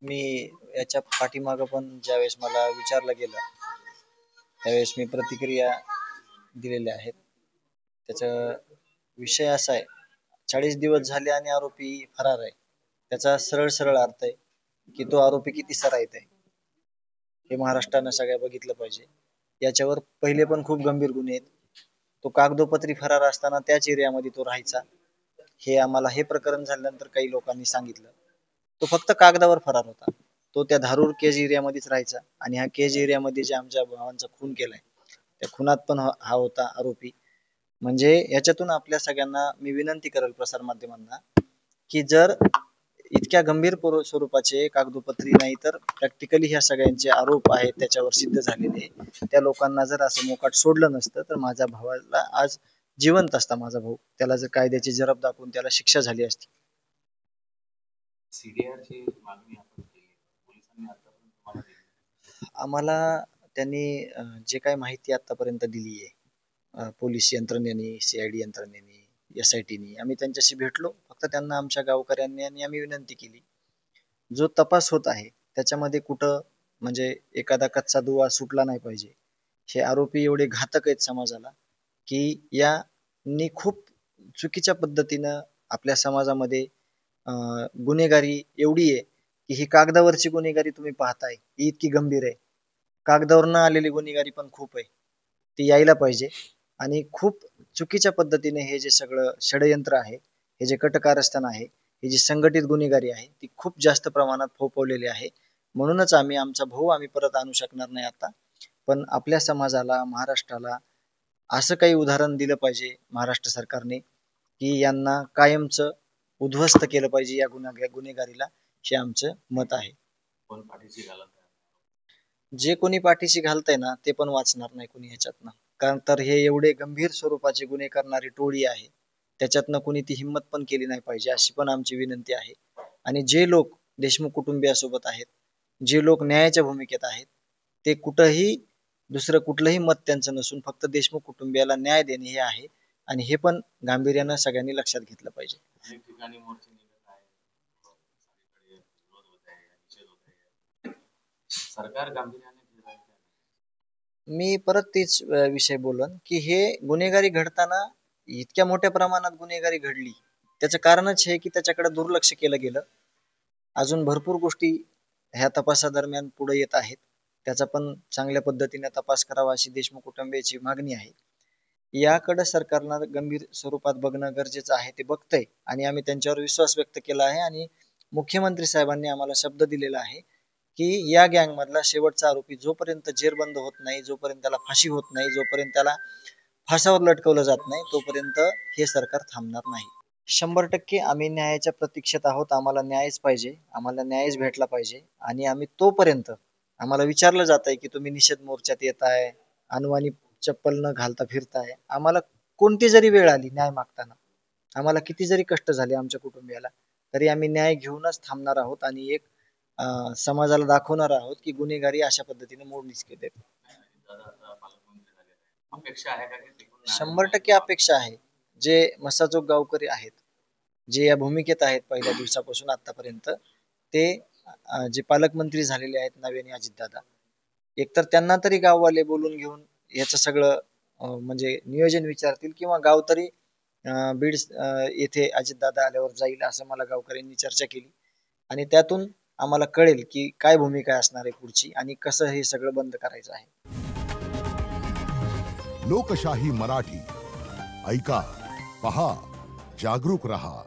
मी याच्या पाठीमागं पण ज्यावेळेस मला विचारलं गेलं त्यावेळेस मी प्रतिक्रिया दिलेल्या आहेत. त्याचा विषय असा आहे, 40 दिवस झाले आणि आरोपी फरार आहे. त्याचा सरळ सरळ अर्थ आहे की तो आरोपी किती सराईत आहे हे महाराष्ट्रानं सगळ्या बघितलं पाहिजे. याच्यावर पहिले पण खूप गंभीर गुन्हे आहेत. तो कागदोपत्री फरार असताना त्याच एरियामध्ये तो राहायचा, हे आम्हाला हे प्रकरण झाल्यानंतर काही लोकांनी सांगितलं. तो फक्त कागदावर फरार होता. तो त्या धारूर केज एरियामध्येच राहायचा आणि ह्या केज एरियामध्ये जे आमच्या भावांचा खून केलाय त्या खुनात पण हा होता आरोपी. म्हणजे याच्यातून आपल्या सगळ्यांना मी विनंती करेल प्रसार माध्यमांना की जर इतक्या गंभीर स्वरूपाचे कागदोपत्री नाही तर प्रॅक्टिकली ह्या सगळ्यांचे आरोप आहेत त्याच्यावर सिद्ध झालेले, त्या लोकांना जर असं मोकाट सोडलं नसतं तर माझ्या भावाला आज जिवंत असता माझा भाऊ, त्याला जर कायद्याची जरब दाखवून त्याला शिक्षा झाली असती. सीडीआरची मागणी आपण केली, पोलिसांनी आतापर्यंत तुम्हाला दिली? आम्हाला त्यांनी जे काही माहिती आतापर्यंत दिली आहे पोलीस यंत्रणेने, सीआयडी यंत्रणेने, एसआयटीने, आम्ही त्यांच्याशी भेटलो. फक्त त्यांना आमच्या गावकऱ्यांनी आणि आम्ही विनंती केली, जो तपास होत आहे त्याच्यामध्ये कुठं म्हणजे एखादा कच्चा दुवा सुटला नाही पाहिजे. हे आरोपी एवढे घातक आहेत समाजाला की यांनी खूप चुकीच्या पद्धतीनं आपल्या समाजामध्ये गुन्हेगारी एवढी आहे की ही कागदावरची गुन्हेगारी तुम्ही पाहताय ही इतकी गंभीर आहे. कागदावर न आलेली गुन्हेगारी पण खूप आहे, ती यायला पाहिजे. आणि खूप चुकीच्या पद्धतीने हे जे सगळं षडयंत्र आहे, हे जे कटकारस्थान आहे, ही जी संघटित गुन्हेगारी आहे ती खूप जास्त प्रमाणात फोफवलेली आहे. म्हणूनच आम्ही आमचा भाऊ आम्ही परत आणू शकणार नाही आता, पण आपल्या समाजाला, महाराष्ट्राला असं काही उदाहरण दिलं पाहिजे महाराष्ट्र सरकारने की यांना कायमचं उद्ध्वस्त केलं पाहिजे या गुन्हेगारीला, हे आमचं मत आहे. कोण पाठीशी घालत आहे? जे कोणी पाठीशी घालतंय ना ते पण वाचणार नाही कोणी ह्याच्यातनं, कारण तर हे एवढे गंभीर स्वरूपाचे गुन्हे करणारी टोळी आहे, त्याच्यातनं कोणी ती हिंमत पण केली नाही पाहिजे अशी पण आमची विनंती आहे. आणि जे लोक देशमुख कुटुंबियासोबत आहेत, जे लोक न्यायाच्या भूमिकेत आहेत, ते कुठंही दुसरं कुठलंही मत त्यांचं नसून फक्त देशमुख कुटुंबियाला न्याय देणे हे आहे. आणि हे पण गांभीर्यानं सगळ्यांनी लक्षात घेतलं पाहिजे. अनेक ठिकाणी मोर्चे निघत आहे, सगळीकडे विरोध होत आहे, निषेध होत आहे, सरकार गांभीर्याने घेत आहे. मी परत तेच विषय बोलन की हे गुन्हेगारी घडताना इतक्या मोठ्या प्रमाणात गुन्हेगारी घडली त्याचं कारणच हे की त्याच्याकडे दुर्लक्ष केलं गेलं. अजून भरपूर गोष्टी ह्या तपासादरम्यान पुढे येत आहेत, त्याचा पण चांगल्या पद्धतीने तपास करावा अशी देशमुख कुटुंबियाची मागणी आहे. याकडे सरकारनं गंभीर स्वरूपात बघणं गरजेचं आहे, ते बघतंय आणि आम्ही त्यांच्यावर विश्वास व्यक्त केला आहे. आणि मुख्यमंत्री साहेबांनी आम्हाला शब्द दिलेला आहे की या गँग मधला शेवटचा आरोपी जोपर्यंत जेरबंद होत नाही, जोपर्यंत त्याला फाशी होत नाही, जोपर्यंत त्याला फासावर लटकवलं जात नाही, तोपर्यंत हे सरकार थांबणार नाही. 100% आम्ही न्यायाच्या प्रतीक्षेत आहोत. आम्हाला न्यायच पाहिजे, आम्हाला न्यायच भेटला पाहिजे. आणि आम्ही तोपर्यंत आम्हाला विचारलं जात आहे की तुम्ही निषेध मोर्चात येताय, अनवाणी चप्पल न घालता फिरताय, आम्हाला कोणती जरी वेळ आली न्याय मागताना, आम्हाला किती जरी कष्ट झाले आमच्या कुटुंबियाला, तरी आम्ही न्याय घेऊनच थांबणार आहोत. आणि एक समाजाला दाखवणार आहोत की गुन्हेगारी अशा पद्धतीने मोडलीच गेले. 100% अपेक्षा आहे. जे मसाजोग गावकरी आहेत, जे या भूमिकेत आहेत पहिल्या दिवसापासून आतापर्यंत, ते जे पालकमंत्री झालेले आहेत नव्याने अजितदादा, एकतर त्यांना तरी गाववाले बोलून घेऊन याचं सगळं म्हणजे नियोजन विचारतील किंवा गाव तरी बीड येथे अजितदादा आल्यावर जाईल असं मला गावकऱ्यांनी चर्चा केली. आणि त्यातून आम्हाला कळेल की काय भूमिका असणार आहे पुढची आणि कसं हे सगळं बंद करायचं आहे. लोकशाही मराठी ऐका, पहा, जागरूक रहा.